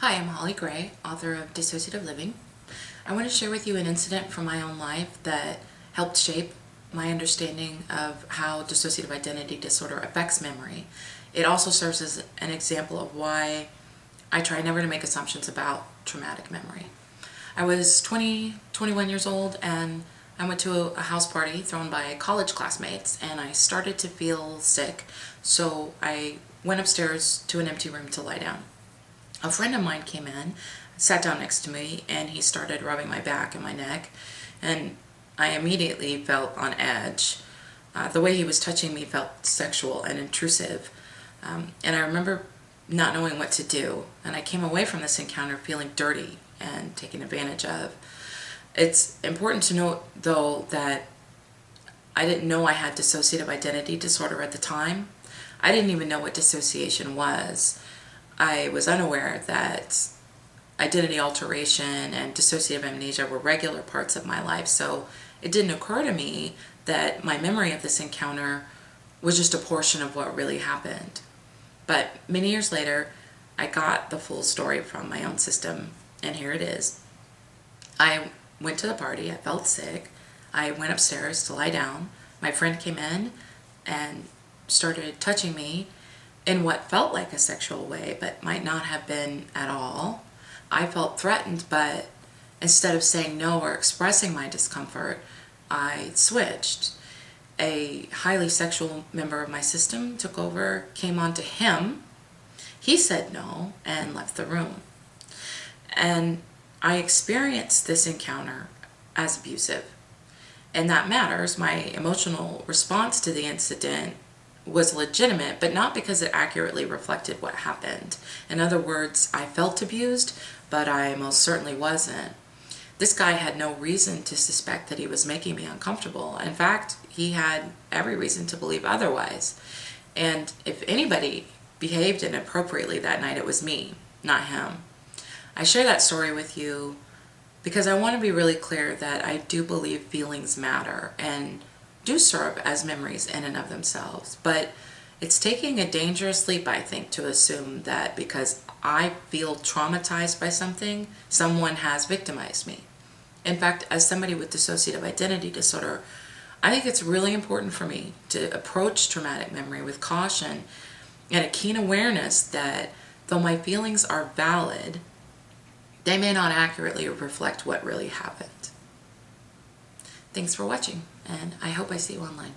Hi, I'm Holly Gray, author of Dissociative Living. I want to share with you an incident from my own life that helped shape my understanding of how dissociative identity disorder affects memory. It also serves as an example of why I try never to make assumptions about traumatic memory. I was 21 years old, and I went to a house party thrown by college classmates, and I started to feel sick, so I went upstairs to an empty room to lie down. A friend of mine came in, sat down next to me, and he started rubbing my back and my neck, and I immediately felt on edge. The way he was touching me felt sexual and intrusive, and I remember not knowing what to do, and I came away from this encounter feeling dirty and taken advantage of. It's important to note, though, that I didn't know I had dissociative identity disorder at the time. I didn't even know what dissociation was. I was unaware that identity alteration and dissociative amnesia were regular parts of my life, so it didn't occur to me that my memory of this encounter was just a portion of what really happened. But many years later, I got the full story from my own system, and here it is. I went to the party, I felt sick, I went upstairs to lie down. My friend came in and started touching me in what felt like a sexual way, but might not have been at all. I felt threatened, but instead of saying no or expressing my discomfort, I switched. A highly sexual member of my system took over, came on to him. He said no and left the room. And I experienced this encounter as abusive. And that matters. My emotional response to the incident was legitimate, but not because it accurately reflected what happened. In other words, I felt abused, but I most certainly wasn't. This guy had no reason to suspect that he was making me uncomfortable. In fact, he had every reason to believe otherwise. And if anybody behaved inappropriately that night, it was me, not him. I share that story with you because I want to be really clear that I do believe feelings matter and do serve as memories in and of themselves, but it's taking a dangerous leap, I think, to assume that because I feel traumatized by something, someone has victimized me. In fact, as somebody with dissociative identity disorder, I think it's really important for me to approach traumatic memory with caution and a keen awareness that though my feelings are valid, they may not accurately reflect what really happened. Thanks for watching, and I hope I see you online.